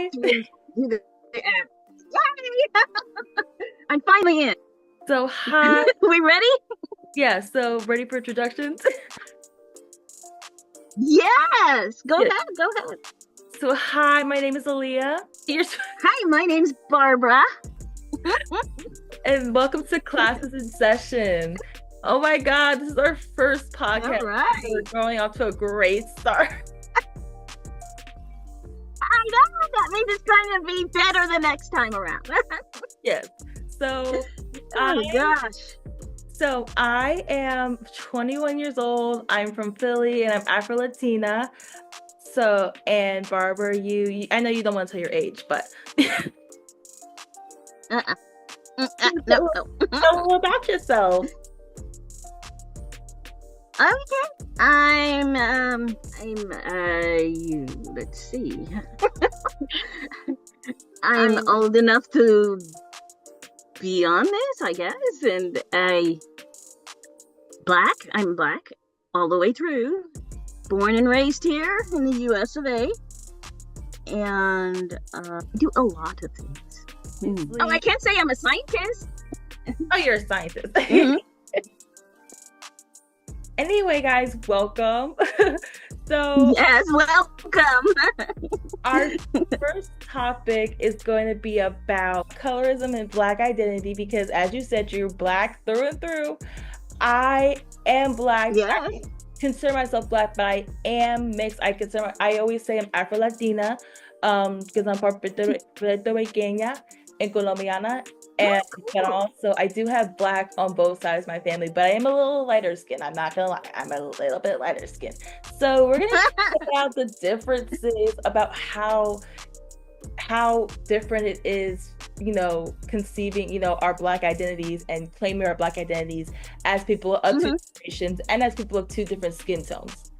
Hi. Do the act. Yay! I'm finally in. So, hi. We ready? Yeah, so ready for introductions? Yes. Go Yes. ahead. Go ahead. So, hi, my name is Aaliyah. Hi, my name's Barbara. And welcome to Classes in Session. Oh my God, this is our first podcast. All right. We're going off to a great start. I know. That means it's going to be better the next time around. Yes. So, Oh, gosh. So I am 21 years old. I'm from Philly and I'm Afro-Latina. So, and Barbara, you I know you don't want to tell your age, but No. tell a little about yourself. Okay. Let's see. I'm old enough to be on this, I guess, and I'm black all the way through, born and raised here in the US of A, and do a lot of things. Oh, I can't say I'm a scientist. Oh, you're a scientist. Mhm. Anyway, guys, welcome. So Yes, welcome. our first topic is going to be about colorism and Black identity because, as you said, you're Black through and through. I am Black. Yes. I consider myself Black, but I am mixed. I always say I'm Afro-Latina because I'm Puerto Rican and Colombiana. And but also I do have Black on both sides of my family, but I am a little lighter skinned. I'm not gonna lie, I'm a little bit lighter skinned. So we're gonna talk about the differences about how different it is, conceiving, our Black identities and claiming our Black identities as people of two generations and as people of two different skin tones.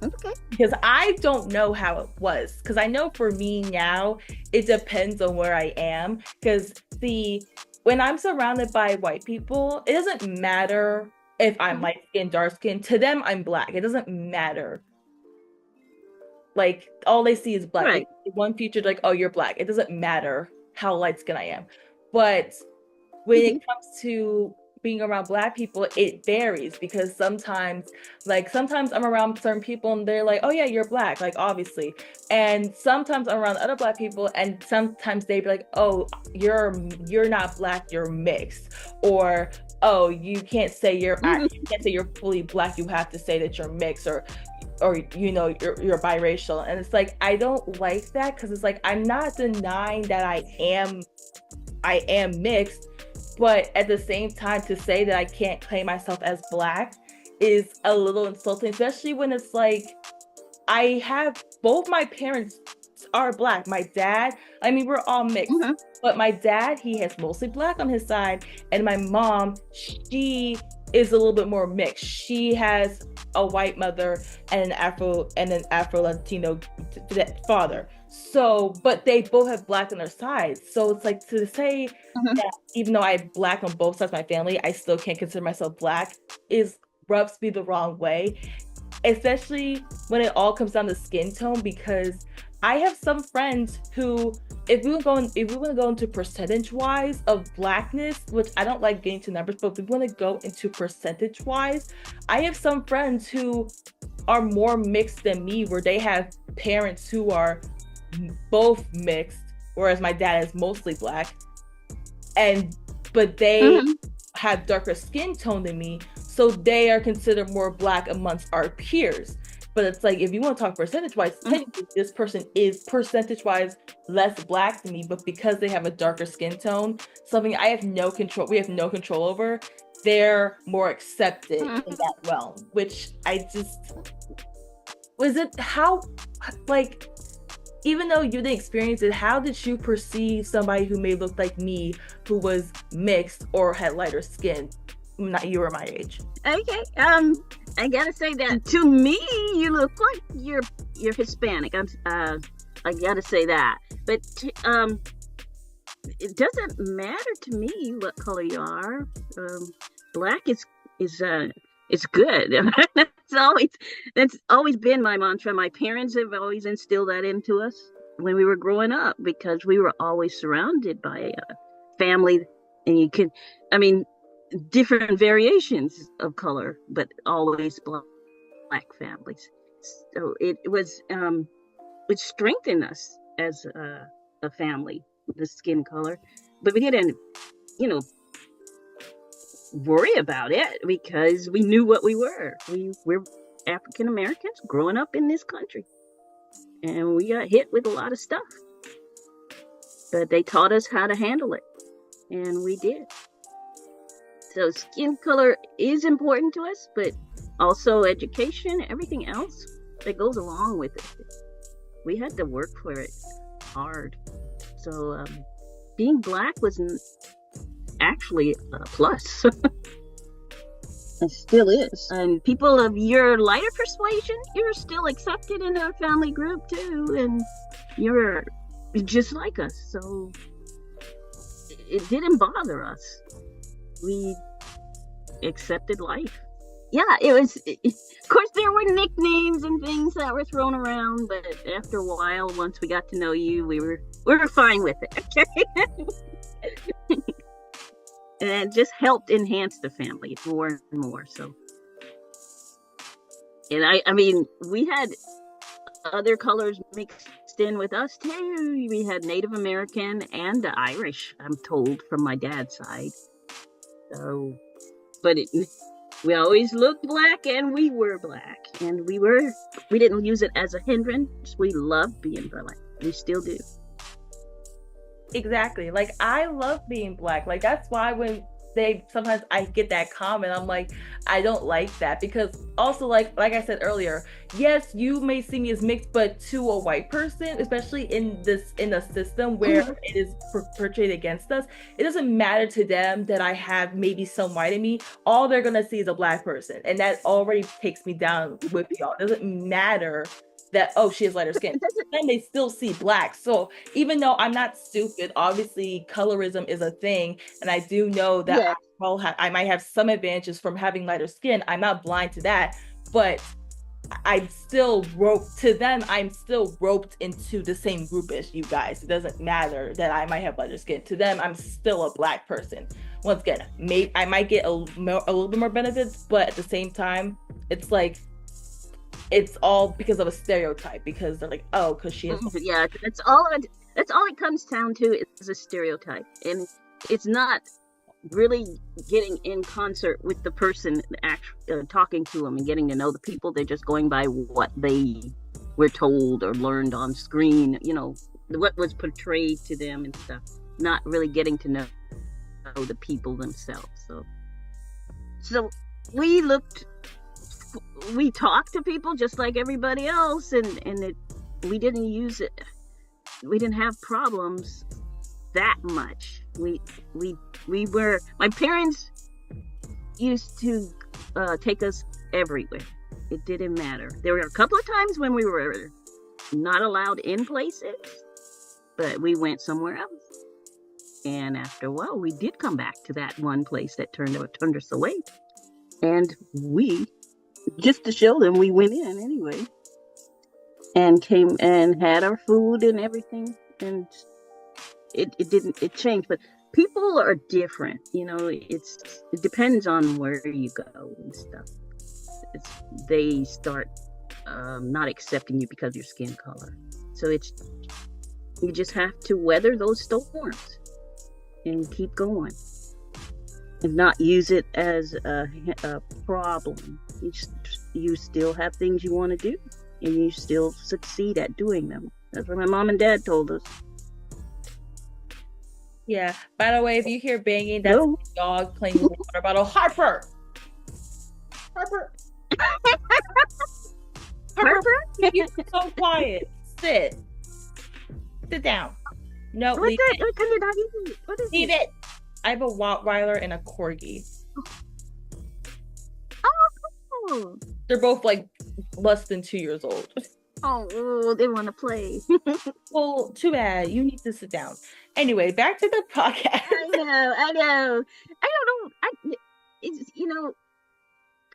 Okay. Because I don't know how it was. Because I know for me now, it depends on where I am. Because when I'm surrounded by white people, it doesn't matter if I'm light skinned, dark skinned. To them, I'm Black. It doesn't matter. Like, all they see is Black. Right. Like, one future, like, oh, you're Black. It doesn't matter how light skinned I am. But when it comes to being around Black people, it varies because sometimes I'm around certain people and they're like, oh yeah, you're Black, like obviously. And sometimes I'm around other Black people and sometimes they'd be like, oh, you're not Black, you're mixed. Or, oh, you can't say you're fully Black, you have to say that you're mixed or you're biracial. And it's like, I don't like that because it's like, I'm not denying that I am mixed. But at the same time, to say that I can't claim myself as Black is a little insulting, especially when it's like, I have both my parents are Black. My dad, we're all mixed, but my dad, he has mostly Black on his side. And my mom, she is a little bit more mixed. She has a white mother and an Afro-Latino father. So, but they both have Black on their sides. So it's like to say that even though I'm Black on both sides of my family, I still can't consider myself Black rubs me the wrong way, especially when it all comes down to skin tone. Because I have some friends who, if we want to go into percentage wise of Blackness, which I don't like getting to numbers, but if we want to go into percentage wise, I have some friends who are more mixed than me, where they have parents who are both mixed, whereas my dad is mostly Black, but they have darker skin tone than me, so they are considered more Black amongst our peers. But it's like, if you want to talk percentage-wise, technically this person is percentage-wise less Black than me, but because they have a darker skin tone, something we have no control over, they're more accepted in that realm. Which even though you didn't experience it, how did you perceive somebody who may look like me, who was mixed or had lighter skin? Not you were my age. Okay. I gotta say that to me, you look like you're Hispanic. I gotta say that. But it doesn't matter to me what color you are. Black is good. That's always been my mantra. My parents have always instilled that into us. when we were growing up, because we were always surrounded by family, and you can, I mean, different variations of color, but always black families. So it strengthened us as a family, the skin color, but we didn't, you know, worry about it because we knew what we were. We're African Americans growing up in this country, and we got hit with a lot of stuff, but they taught us how to handle it, and we did. So skin color is important to us, but also education, everything else that goes along with it. We had to work for it hard. So being black was actually a plus. It still is. And people of your lighter persuasion, you're still accepted in our family group too, and you're just like us. So it didn't bother us. We accepted life. Yeah, it was. Of course, there were nicknames and things that were thrown around, but after a while, once we got to know you, we were fine with it. Okay. And it just helped enhance the family more and more. So, and I mean, we had other colors mixed in with us too. We had Native American and Irish, I'm told, from my dad's side. So, but we always looked black, and we were black, and we didn't use it as a hindrance. We loved being black. We still do. Exactly. Like, I love being black. Like, that's why when sometimes I get that comment, I'm like, I don't like that, because also, like I said earlier, yes, you may see me as mixed, but to a white person, especially in a system where it is portrayed against us, it doesn't matter to them that I have maybe some white in me. All they're gonna see is a black person, and that already takes me down with y'all. It doesn't matter that, oh, she has lighter skin. Then they still see black. So even though I'm not stupid, obviously colorism is a thing, and I do know that Yeah. I might have some advantages from having lighter skin. I'm not blind to that, but I'm still roped into the same group as you guys. It doesn't matter that I might have lighter skin. To them, I'm still a black person. Once again, maybe I might get a little bit more benefits, but at the same time, it's like, it's all because of a stereotype, because they're like, oh, because she is. Yeah, that's all it comes down to, is a stereotype, and it's not really getting in concert with the person, talking to them and getting to know the people. They're just going by what they were told or learned on screen, what was portrayed to them and stuff, not really getting to know the people themselves. So we talked to people just like everybody else, and we didn't use it. We didn't have problems that much. My parents used to take us everywhere. It didn't matter. There were a couple of times when we were not allowed in places, but we went somewhere else. And after a while, we did come back to that one place that turned us away. And just to show them, we went in anyway, and came and had our food and everything, and it changed. But people are different, it depends on where you go and stuff. They start not accepting you because of your skin color. So you just have to weather those storms and keep going, and not use it as a problem. You still have things you want to do, and you still succeed at doing them. That's what my mom and dad told us. Yeah. By the way, if you hear banging, that's a dog playing with a water bottle. Harper! Harper, you're so quiet. Sit down. No, leave it. What is Leave it. I have a Rottweiler and a Corgi. Oh. They're both like less than 2 years old. Oh, they want to play. Well, too bad. You need to sit down. Anyway, back to the podcast. I know. I don't know.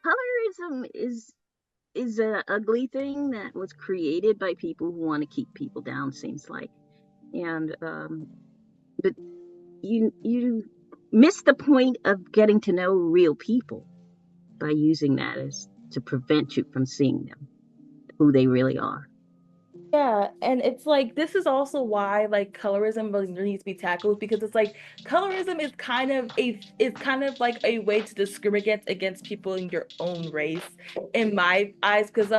Colorism is is an ugly thing that was created by people who want to keep people down, seems like. And but you miss the point of getting to know real people by using that as to prevent you from seeing them, who they really are. Yeah, and it's like this is also why like colorism really needs to be tackled because it's like colorism is kind of like a way to discriminate against people in your own race in my eyes because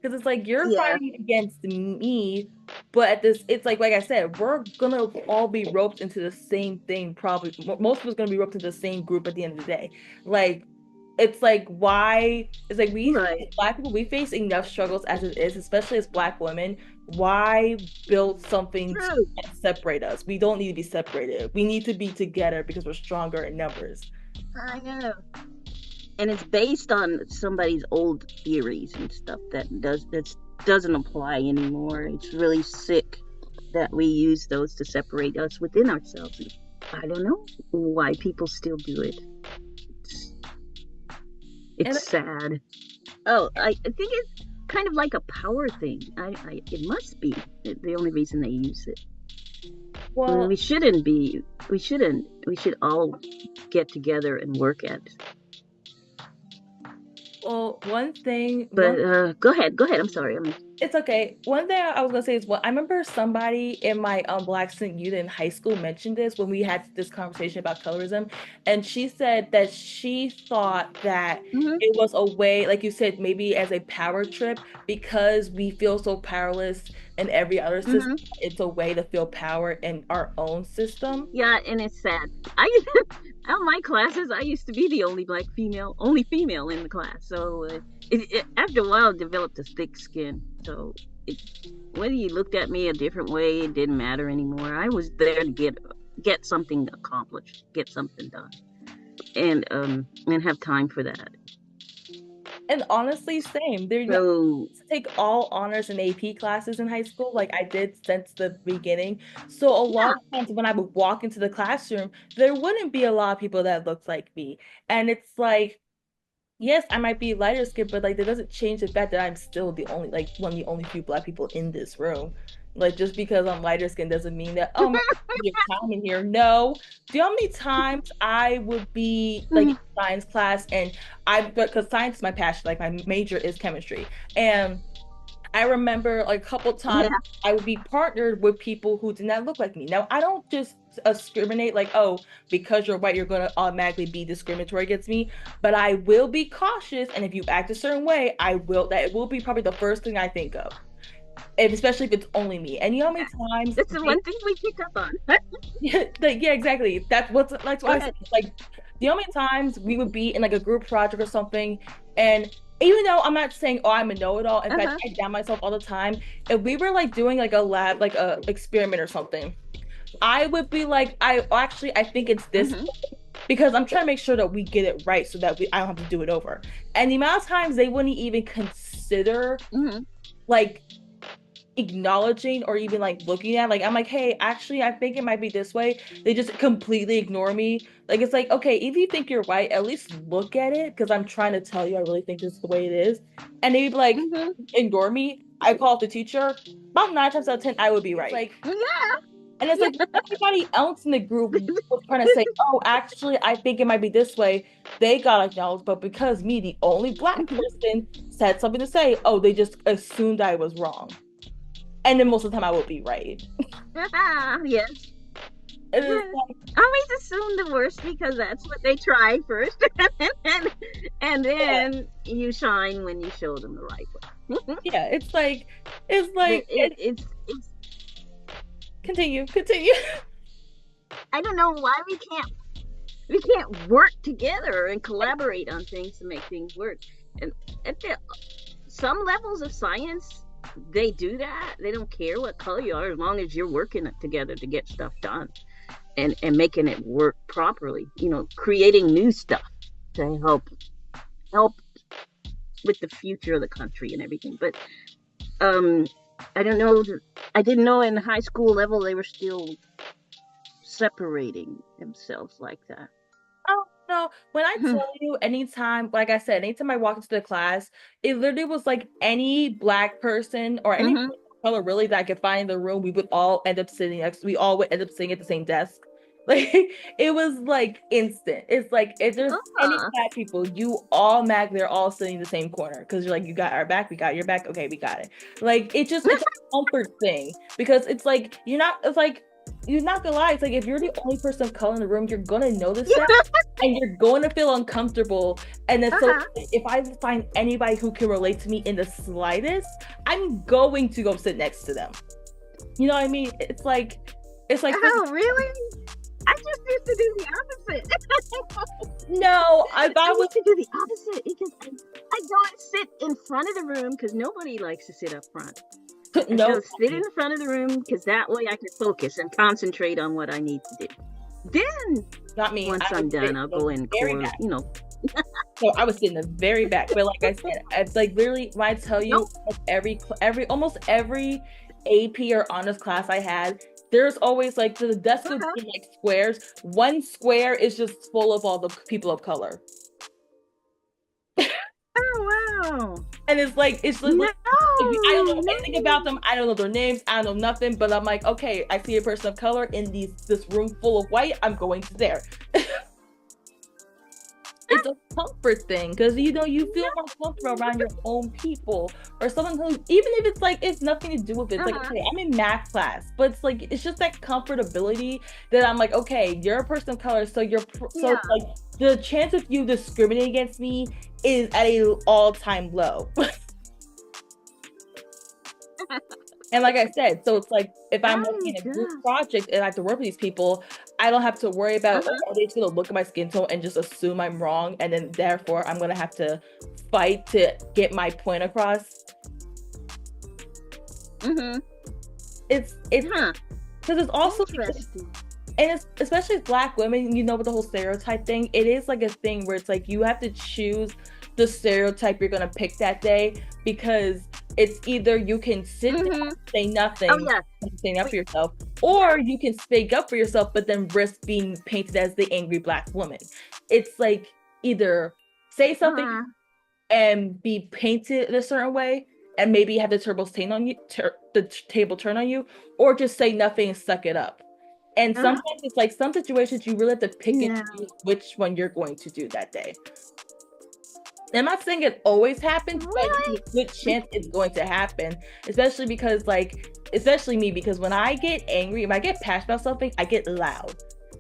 it's like you're Yeah, fighting against me, but at this like I said, we're gonna all be roped into the same thing probably most of us gonna be roped into the same group at the end of the day. Like it's like why it's like we right. black people we face enough struggles as it is, especially as black women. Why build something to True. separate us? We don't need to be separated. We need to be together because we're stronger in numbers. I know. And it's based on somebody's old theories and stuff that doesn't apply anymore. It's really sick that we use those to separate us within ourselves. I don't know why people still do it. It's, And it's sad. Oh, I think it's kind of like a power thing. It must be the only reason they use it. I mean, well, we shouldn't be. We shouldn't. We should all get together and work at. one But go ahead. Go ahead. I'm sorry. I mean, it's okay. One thing I was gonna say is what I remember somebody in my Black student union in high school mentioned this when we had this conversation about colorism, and she said that she thought that hmm it was a way, like you said, maybe as a power trip because we feel so powerless in every other system. hmm It's a way to feel power in our own system. yeah, and it's sad. I out my classes, I used to be the only female in the class. So after a while, it developed a thick skin. So it, whether you looked at me a different way, it didn't matter anymore. I was there to get something accomplished, get something done, and have time for that. And honestly, same. They're not So to take all honors and AP classes in high school, like I did since the beginning. So a lot yeah, of times when I would walk into the classroom, there wouldn't be a lot of people that looked like me. And it's like, yes, I might be lighter skinned, but like that doesn't change the fact that I'm still the only like one of the only few black people in this room. Like just because I'm lighter skinned doesn't mean that oh my your time in here. No. Do you know how many times I would be like in Mhm. science class and I because science is my passion, like my major is chemistry. And I remember like a couple times yeah, I would be partnered with people who did not look like me. Now, I don't just discriminate like, oh, because you're white, you're going to automatically be discriminatory against me. But I will be cautious. And if you act a certain way, that will be probably the first thing I think of, and especially if it's only me. And you know how many times that's the one thing we pick up on. yeah, yeah, exactly. That's Go why I said ahead. like the only times we would be in like a group project or something, and even though I'm not saying oh I'm a know-it-all, in fact Uh-huh. I doubt myself all the time. If we were like doing like a lab, like a experiment or something, I would be like, I think it's this hmm because I'm trying to make sure that we get it right so that I don't have to do it over. And the amount of times they wouldn't even consider hmm like acknowledging or even like looking at like I'm like hey actually I think it might be this way they just completely ignore me like it's like okay if you think you're right at least look at it because I'm trying to tell you I really think this is the way it is and they'd be like hmm ignore me I call up the teacher about 9 times out of 10 I would be right like Yeah. and it's like everybody else in the group was trying to say oh actually I think it might be this way they got acknowledged but because me the only black hmm person said something to say oh they just assumed I was wrong and then most of the time I will be right. yes. It is Yeah. like, Always assume the worst because that's what they try first, and yeah, then you shine when you show them the right way. yeah. but It, it's continue. I don't know why we can't work together and collaborate on things to make things work. And at some levels of science, they do that. They don't care what color you are as long as you're working together to get stuff done and making it work properly. Creating new stuff to help with the future of the country and everything. But um, I don't know. I didn't know in the high school level they were still separating themselves like that. Oh no, when I tell you, anytime, like I said, anytime I walk into the class, it literally was like any black person or any Mm-hmm. color really that I could find in the room, we would all end up sitting next. We all would end up sitting at the same desk. Like it was like instant. It's like if there's any Uh-huh. black people, you all mag, they're all sitting in the same corner because you're like, you got our back, we got your back. Okay, we got it. Like it's a comfort thing because it's like you're not. It's like you're not gonna lie. It's like if you're the only person of color in the room, you're gonna notice that, Yeah. and you're going to feel uncomfortable. And then so Uh-huh. if I find anybody who can relate to me in the slightest, I'm going to go sit next to them. You know what I mean? It's like Oh, really? I just used to do the opposite. no, I I was used to do the opposite because I don't sit in front of the room because nobody likes to sit up front. I no, go sit in the front of the room because that way I can focus and concentrate on what I need to do. Then not me. once I I'm would sit done, I'll in the go in very core, back. you know. So I was sitting in the very back. But like I said, it's like literally when I tell you Nope. like almost every AP or honors class I had, there's always like the desk would Uh-huh. be like squares. One square is just full of all the people of color. Oh, wow. And it's like it's just like I don't know anything about them. I don't know their names. I don't know nothing. But I'm like, okay, I see a person of color in this room full of white. I'm going to there. It's a comfort thing because you feel more comfortable around your own people or someone who, even if it's like it's nothing to do with it. It's like, Uh-huh. okay, I'm in math class, but it's like it's just that comfortability that I'm like, okay, you're a person of color, so so Yeah. like the chance of you discriminating against me is at a all-time low. And like I said, so it's like if I'm Oh, working in a group gosh. project and I have to work with these people, I don't have to worry about, oh, Uh-huh. are they just gonna look at my skin tone and just assume I'm wrong, and then therefore I'm gonna have to fight to get my point across. Mm-hmm. It's Huh. because it's also Interesting. and it's especially as black women, with the whole stereotype thing, it is like a thing where it's like you have to choose the stereotype you're gonna pick that day because it's either you can sit Mm-hmm. down, say nothing, Oh, yeah. and stand up for yourself, or you can speak up for yourself, but then risk being painted as the angry black woman. It's like either say something Uh-huh. and be painted in a certain way, and maybe have the table turn on you, or just say nothing and suck it up. And Uh-huh. sometimes it's like some situations you really have to pick and Yeah. choose which one you're going to do that day. I'm not saying it always happens, but Really? there's a good chance it's going to happen. Especially because, especially me, because when I get angry, if I get passionate about something, I get loud.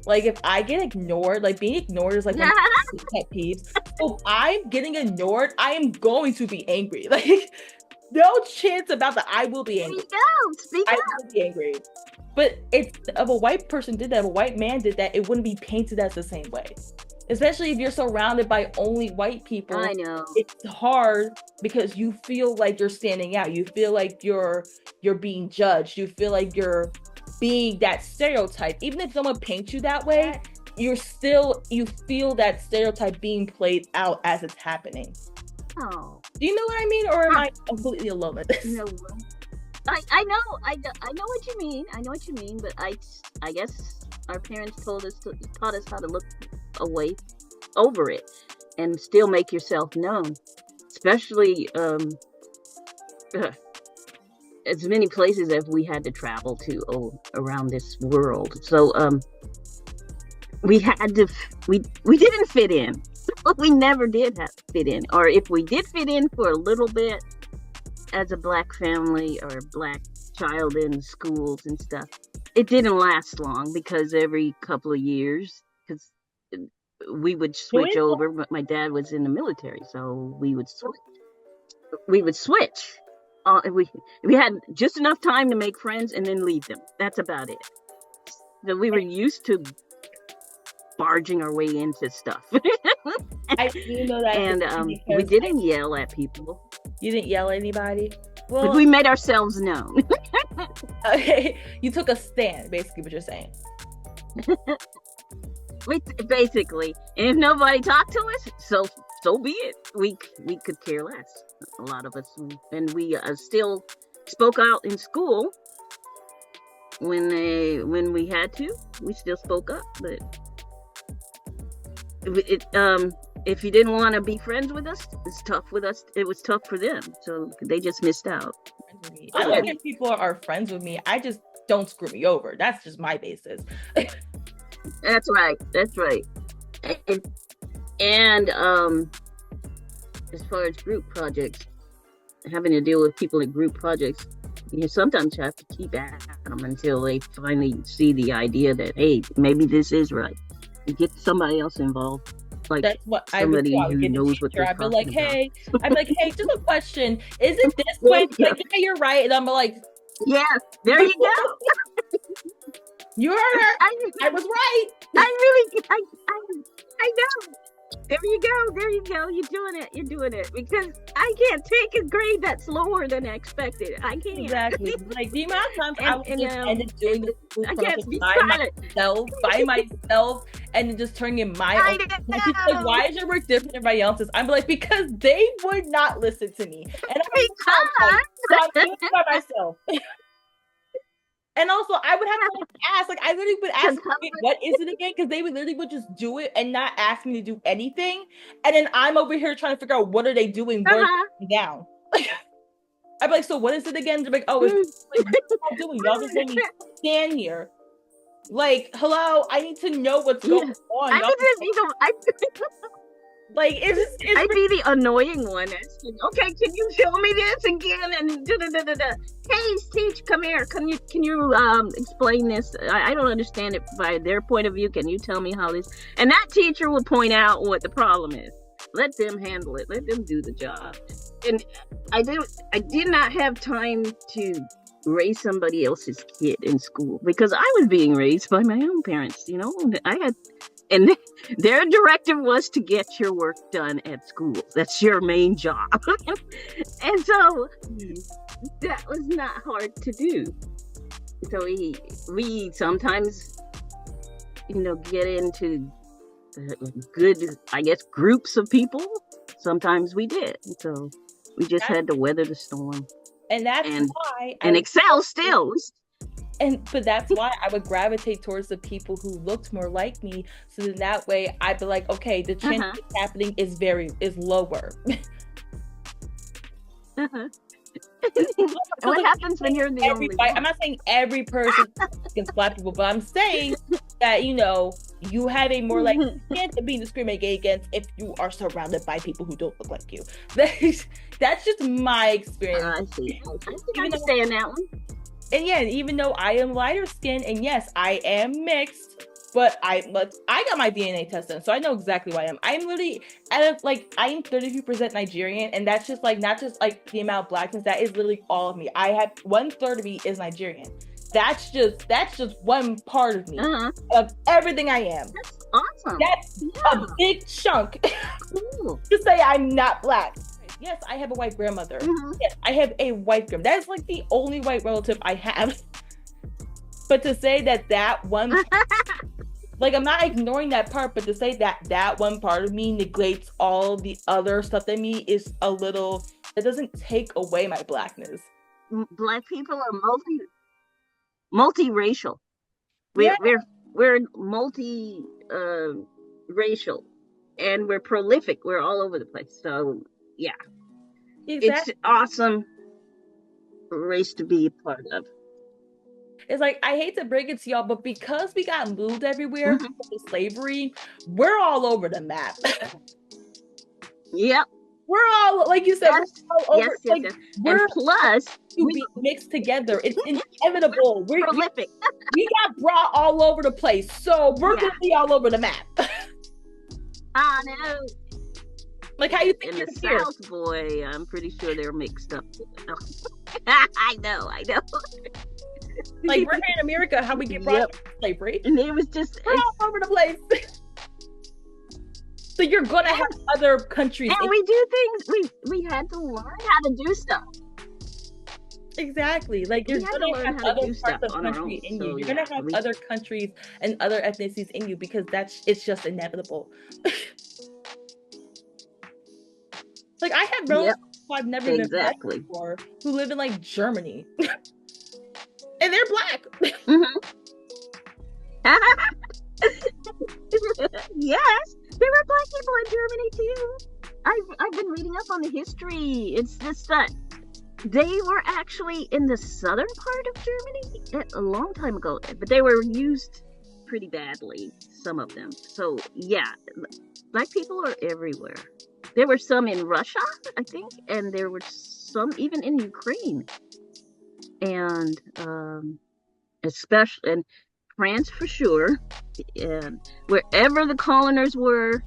Like if I get ignored, like being ignored is like one of my pet peeves. So if I'm getting ignored, I am going to be angry. Like no chance about that. I will be There angry. you go. Speak I up. will be angry. But if a white person did that, if a white man did that, it wouldn't be painted as the same way. Especially if you're surrounded by only white people, I know. it's hard because you feel like you're standing out. You feel like you're being judged. You feel like you're being that stereotype. Even if someone paints you that way, you feel that stereotype being played out as it's happening. Oh. Do you know what I mean, or am I completely alone with this? No. I know. I know what you mean. I know what you mean. But I guess our parents taught us how to look away over it and still make yourself known, especially as many places as we had to travel to around this world. So we had to we didn't fit in. We never did have to fit in, or if we did fit in for a little bit as a black family or a black child in schools and stuff, it didn't last long because every couple of years, because we would switch over. But my dad was in the military, so we would switch. We had just enough time to make friends and then leave them. That's about it. So we were used to barging our way into stuff. I do know that. And we didn't yell at people. You didn't yell at anybody? But Well, we made ourselves known. okay. You took a stand, basically what you're saying. Basically, and if nobody talked to us, so be it. We could care less. A lot of us, and we still spoke out in school when we had to. We still spoke up, but if you didn't want to be friends with us, it's tough with us. It was tough for them, so they just missed out. I like if people are friends with me. I just don't screw me over. That's just my basis. That's right. That's right. And as far as group projects, having to deal with people in group projects, you sometimes have to keep at them until they finally see the idea that, hey, maybe this is right. You get somebody else involved. Like that's what somebody I would who get knows the what teacher. they're I'd be talking like, hey, just a question. Is it this way? Like, yeah, you're right. And I'm like, yeah, there you go. You heard her. I was right. I know. There you go. You're doing it. Because I can't take a grade that's lower than I expected. I can't. Exactly. Like the amount of times I would just end up doing the school project by myself, and then just turning in my own. Like, why is your work different than everybody else's? I'm like, because they would not listen to me, and I'm doing it by myself. And also, I would have to ask, like, I literally would ask, what is it again? Because they would literally just do it and not ask me to do anything. And then I'm over here trying to figure out what are they doing, what are they down. I'd be like, so what is it again? They're like, oh, it's like, what are y'all doing? Y'all just let me stand here. Like, hello, I need to know what's going on. Like, I'd be the annoying one asking, okay, can you show me this again? And hey, teach, come here. Can you explain this? I don't understand it by their point of view. Can you tell me how this? And that teacher will point out what the problem is. Let them handle it. Let them do the job. And I did not have time to raise somebody else's kid in school because I was being raised by my own parents. You know, and their directive was to get your work done at school. That's your main job. And so that was not hard to do. So we sometimes, get into good, I guess, groups of people. Sometimes we did. So we just had to weather the storm. And that's why and excel still. But that's why I would gravitate towards the people who looked more like me. So then that way I'd be like, okay, the chance of happening is lower. What happens when you're the only one? I'm not saying every person can slap people, but I'm saying that, you have a more chance of being discriminated against if you are surrounded by people who don't look like you. That's just my experience. I see. I understand that one. And yeah, even though I am lighter skinned, and yes, I am mixed, but I got my DNA test done, so I know exactly who I am. I'm literally I am 33% Nigerian, and that's just not just the amount of blackness. That is literally all of me. I have 1/3 of me is Nigerian. That's just one part of me of everything I am. That's awesome. That's a big chunk. Cool. To say I'm not black. Yes, I have a white grandmother. Yes, I have a white grandmother. That is the only white relative I have. But to say that one, I'm not ignoring that part, but to say that one part of me neglects all the other stuff in me is a little, it doesn't take away my blackness. Black people are multiracial. We're multi racial, and we're prolific. We're all over the place. So yeah, exactly. It's awesome race to be a part of. It's I hate to break it to y'all, but because we got moved everywhere because of slavery, we're all over the map. Yep. We're all, like you said, yes. We're all over. Yes. And plus, to be mixed together. It's inevitable. We're prolific. We got brought all over the place, so we're gonna be all over the map. I know. How you think in the South, boy? I'm pretty sure they're mixed up. I know. We're here in America, how we get brought up to slavery, and it was just we're all over the place. So you're gonna have other countries, and we do things. We had to learn how to do stuff. Exactly. You're gonna have other parts of the country in you. You're gonna have other countries and other ethnicities in you because it's just inevitable. I have relatives who I've never been black before who live in Germany. And they're black. Yes. There were black people in Germany too. I've been reading up on the history. It's just that they were actually in the southern part of Germany a long time ago, but they were used pretty badly, some of them. So yeah, black people are everywhere. There were some in Russia, I think, and there were some even in Ukraine, and especially in France for sure. And wherever the coloners were,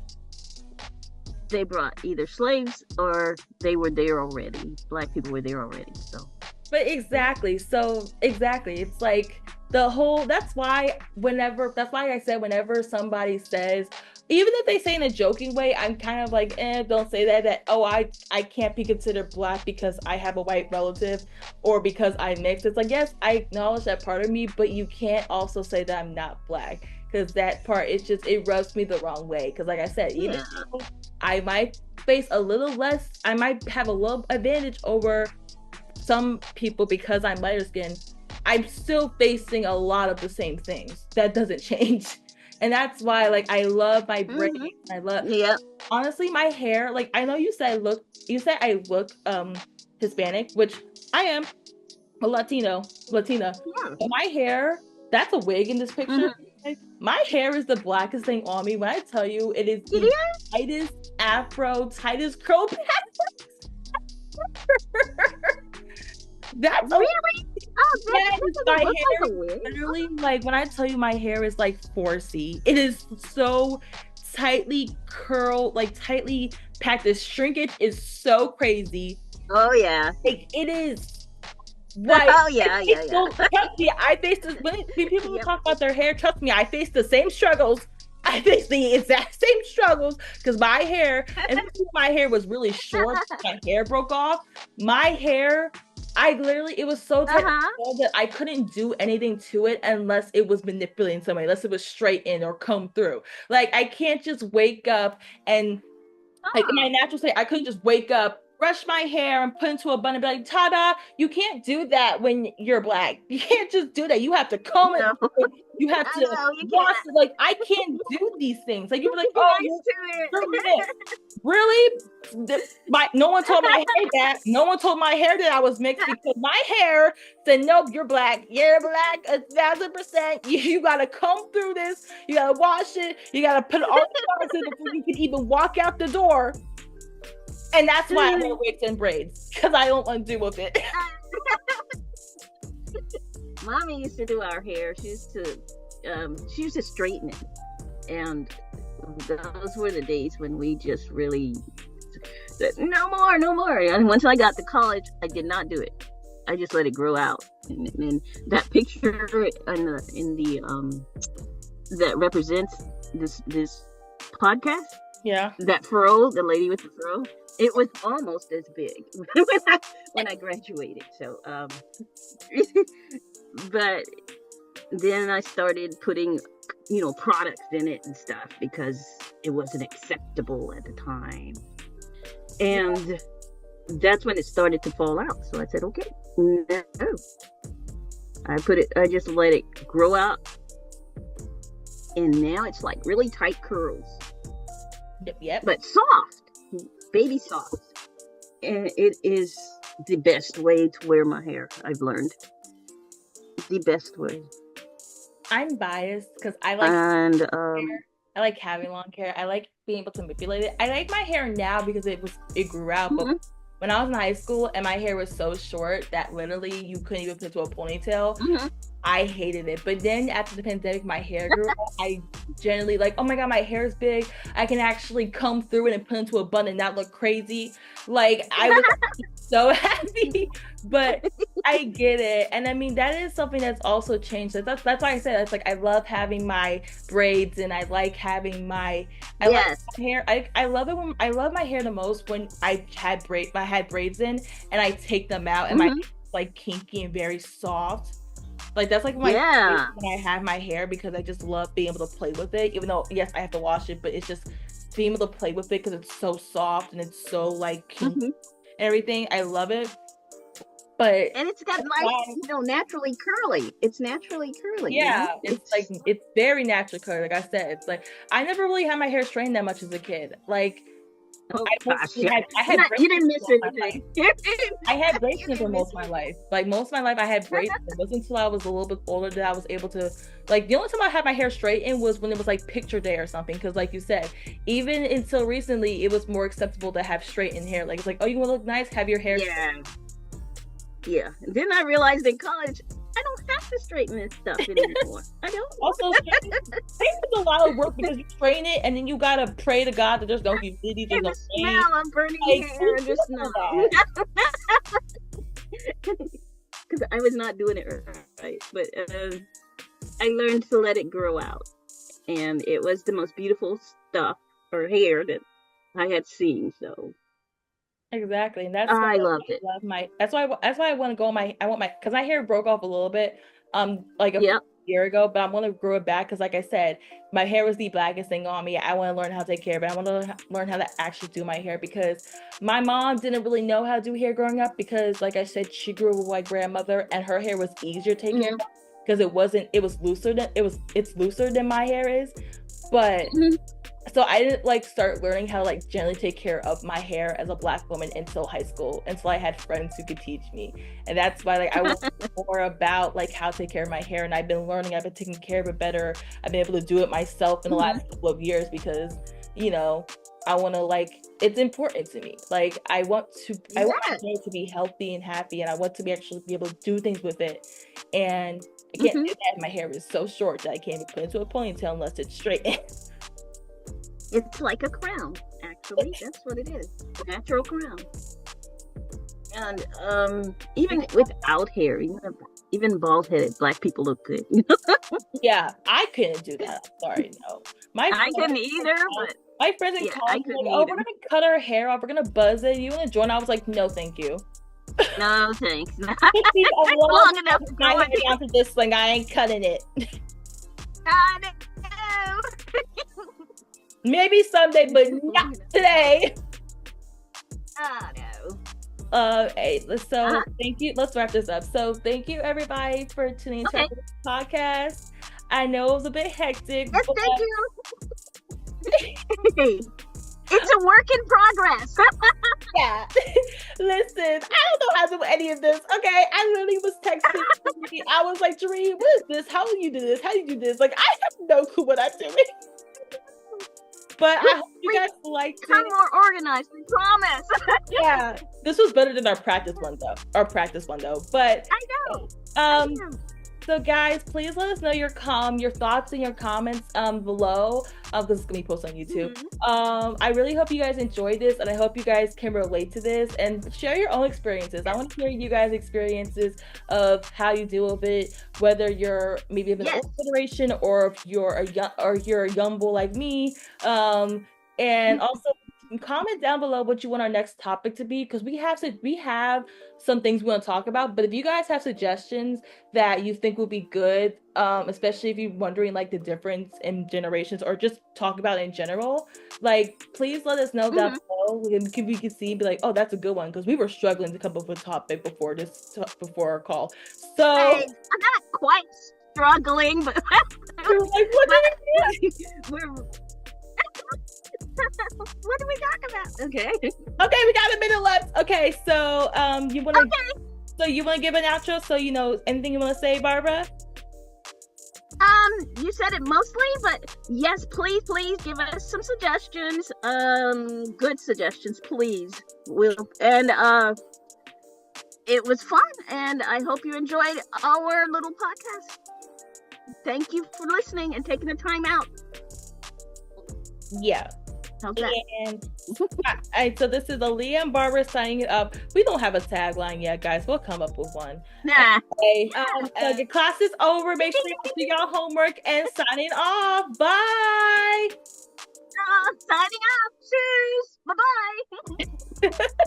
they brought either slaves or they were there already. Black people were there already. So, but exactly. So exactly. It's like the whole, that's why I said whenever somebody says, even if they say in a joking way, I'm kind of like, don't say that, oh, I can't be considered black because I have a white relative or because I mix. It's like, yes, I acknowledge that part of me, but you can't also say that I'm not black, because that part, it rubs me the wrong way. Because like I said, even though I might face a little less, I might have a little advantage over some people because I'm lighter skinned, I'm still facing a lot of the same things. That doesn't change. And that's why, like, I love my braids. I love, honestly, my hair. Like, I know you said I look Hispanic, which I am, a Latina. But my hair, that's a wig in this picture. My hair is the blackest thing on me. When I tell you, it is the tightest afro, tightest curl pattern. That's really? Oh, yes, my hair like a wig. literally, like, when I tell you my hair is like 4C, it is so tightly curled, like tightly packed. The shrinkage is so crazy. Oh yeah. Like, it is. Like, oh yeah. Trust me, I face this when people talk about their hair. Trust me, I face the same struggles. I face the exact same struggles because my hair, and my hair was really short. My hair broke off. My hair, it was so tight that I couldn't do anything to it unless it was manipulating somebody, unless it was straight in or come through. Like, I can't just wake up and, like, in my natural state, I couldn't just wake up, brush my hair, and put into a bun and be like, ta-da. You can't do that when you're black. You can't just do that. You have to comb it. You have to wash it. Like, I can't do these things. Like, you're like, oh, you're really? No one told my hair that. No one told my hair that I was mixed, because my hair said, nope, you're black. You're black 1,000%. You gotta comb through this. You gotta wash it. You gotta put all the products in before you can even walk out the door. And that's why I wear wigs and braids, because I don't want to deal with it. Mommy used to do our hair. She used to straighten it, and those were the days when we just really said, no more. And once I got to college, I did not do it. I just let it grow out. And that picture in the that represents this podcast. Yeah. That fro, the lady with the fro, it was almost as big when I graduated. So, but then I started putting, products in it and stuff because it wasn't acceptable at the time. And that's when it started to fall out. So I said, okay, no. I just let it grow out. And now it's like really tight curls. Yep. But soft, baby soft. And it is the best way to wear my hair, I've learned. The best way. I'm biased because I like hair. I like having long hair. I like being able to manipulate it. I like my hair now because it grew out. But when I was in high school and my hair was so short that literally you couldn't even put it to a ponytail, I hated it. But then after the pandemic, my hair grew out. I generally like, oh my God, my hair is big. I can actually come through it and put it into a bun and not look crazy. Like, I was so happy. But I get it. And I mean, that is something that's also changed. That's why I said, it's like, I love having my braids and I like having my like my hair. I love it when I love my hair the most when I had braids in and I take them out and my hair is like kinky and very soft. Like, that's like when I have my hair, because I just love being able to play with it, even though yes, I have to wash it, but it's just being able to play with it because it's so soft and it's so like kinky and everything. I love it. But And it's got nice, naturally curly. It's naturally curly. Yeah, it's like it's very natural color. Like I said, it's like I never really had my hair straightened that much as a kid. Like oh I gosh, mostly had you didn't miss braids. anything. I had braids You for didn't most miss of my anything. life. Like most of my life, I had braids. It wasn't until I was a little bit older that I was able to. Like the only time I had my hair straightened was when it was like picture day or something. Because like you said, even until recently, it was more acceptable to have straightened hair. Like it's like, oh, you want to look nice? Have your hair. Yeah. Yeah. And then I realized in college, I don't have to straighten this stuff anymore. I don't. Also, it's a lot of work because you train it and then you gotta pray to God that there's no humidity, there's And no the rain. smell of burning hair and just not. Because I was not doing it right. But I learned to let it grow out. And it was the most beautiful stuff or hair that I had seen. So Exactly, and that's why I I loved it. love my. That's why I want to go. I want my because my hair broke off a little bit, like a Yep. year ago, but I want to grow it back because, like I said, my hair was the blackest thing on me. I want to learn how to take care of it. I want to learn how to actually do my hair because my mom didn't really know how to do hair growing up because, like I said, she grew up with my grandmother, and her hair was easier to take care of because it wasn't. It was looser than It's looser than my hair is, but. So I didn't like start learning how to like generally take care of my hair as a Black woman until high school, until I had friends who could teach me. And that's why like I want more about like how to take care of my hair, and I've been learning, I've been taking care of it better. I've been able to do it myself in the last couple of years because I want to it's important to me. Like I want my hair to be healthy and happy, and I want to actually be able to do things with it. And I can't do that. My hair is so short that I can't even put into a ponytail unless it's straight. It's like a crown, actually. That's what it is. A natural crown. And even without hair, even bald-headed Black people look good. Yeah, I couldn't do that. Sorry, no. I couldn't either, but my friends in college were like, oh, we're gonna cut our hair off, we're gonna buzz it. You wanna join? I was like, no, thank you. No, thanks. Long enough down to this thing. I ain't cutting it. I know. Maybe someday, but not today. Oh no. Hey, so thank you. Let's wrap this up. So thank you everybody for tuning into our podcast. I know it was a bit hectic. Yes, thank you. It's a work in progress. Yeah. Listen, I don't know how to do any of this. Okay. I literally was texting. I was like, Je-Ree, what is this? How do you do this? How do you do this? Like, I have no clue what I'm doing. But I hope you guys liked it. Become more organized, we promise. Yeah. This was better than our practice one though. But I know. So guys, please let us know your thoughts and your comments below. Because it's gonna be posted on YouTube. I really hope you guys enjoyed this, and I hope you guys can relate to this and share your own experiences. I want to hear you guys' experiences of how you deal with it, whether you're maybe of an old generation or if you're a young bull like me. And also comment down below what you want our next topic to be, because we have some things we want to talk about. But if you guys have suggestions that you think would be good, especially if you're wondering like the difference in generations or just talk about it in general, like please let us know down below. We can see, be like, oh, that's a good one, because we were struggling to come up with a topic before our call. So I'm not quite struggling, but we're like, what do we talk about? Okay, we got a minute left. Okay, so you want to give an outro? So anything you want to say, Barbara? You said it mostly, but yes, please give us some suggestions. Good suggestions, please. It was fun, and I hope you enjoyed our little podcast. Thank you for listening and taking the time out. Yeah. Okay. And so this is Aaliyah and Barbara signing it up. We don't have a tagline yet, guys. We'll come up with one. Nah. Okay. The class is over. Make sure you do your homework and signing off. Bye. Signing off. Cheers. Bye-bye.